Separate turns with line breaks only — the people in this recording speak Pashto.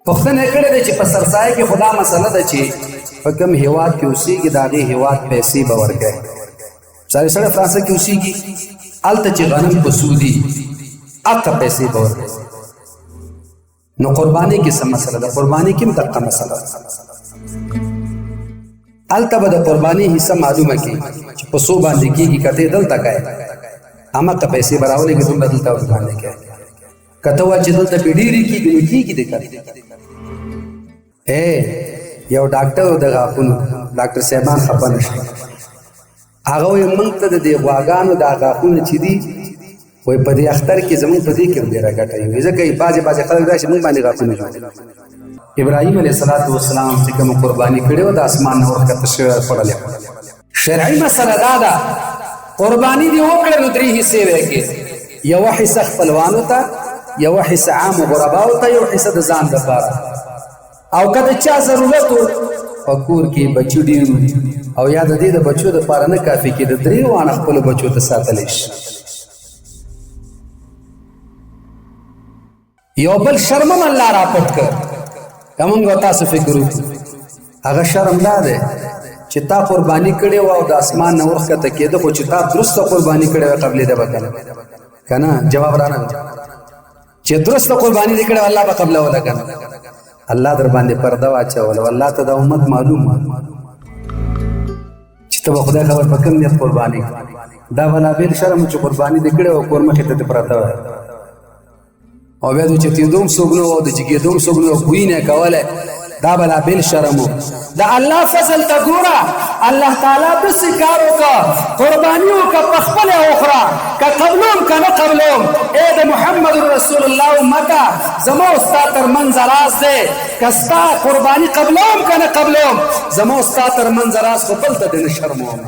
پوښتنه کړې ده چې په سرسایه کې خدا مسله ده چې په کوم هیواد کې اوسېږي د هغې هیواد پیسې به ورکوي. مثال سړی فرانسه کې اوسېږي هلته چې غنم په سودي هغه پیسې به ورکوي. نو قرباني کې څه مسله ده؟ قرباني کې هم دقه مسله ده. هلته به د قرباني حصه معلومه کړي چې په څو باندې کېږي. که ته دلته کوې هماغه پیسې به راولېږي دومره دلته ورباندې کوې. که ته وایې چې دلته پې ډېرې کېږي نو کېږي دې که یو ډاکټر د غاښونو ډاکټر صاحبان خفه نه شي. هغه وایي موږ ته د دې غواګانو دا غاښونه چې دي وایي په دې اختر کې زموږ په دې کې هم ډېره ګټه وي. ځکه بعضې خلک راشي موږ باندې غاښونه جوړوي. ابراهیم علیه السلام چې کومه قرباني کړې وه د اسمان نه ورښکته شوې خوړلې. شرعي مسله دا ده قرباني دې وکړه نو 3 حصې وکړي. یوه حصه خپلوانو ته، یوه حصه عامو غرباو ته، یو حصه د ځان دپاره. او که د چا ضرورت و په کور کې بچي ډېر او یا د دې د بچو دپاره نه کافي کې د 3 وانه خپلو بچو ته ساتلی شي. یو بل شرم هم الله راپټ کړ. که موږ او تاسو فکر وکړو هغه شرم دا دی چې تا قرباني کړې وه او د اسمان نه ورښکته کېده خو چې تا درسته قرباني کړې وه قبلېده به که نه؟ جواب رانه چې درسته قرباني دې کړې وه الله به قبلوله که نه؟ الله در باندې پرده واچوله. والله ته د امت معلوم چې ته به خدای خبر په کوم نیت قرباني دا بلابېل شرم چې قرباني دې کړې وه کور مخې ته دې پرته وه او بیا د اوچتېدو هم څوک نه و او د جګېدو هم څوک نه و بوی نه کولی. دا بلابېل شرم و. د الله فضل ته ګوره. الله تعالی داسې کار وکړه قرباني وکړه په خپله وخوره که قبلوم که نه قبلوم. ای د محمد رسول الله امته زما او ستا ترمنځ راز دی که ستا قرباني قبلوم که نه قبلوم زما او ستا ترمنځ راز خو بل ته دې نه شرموم.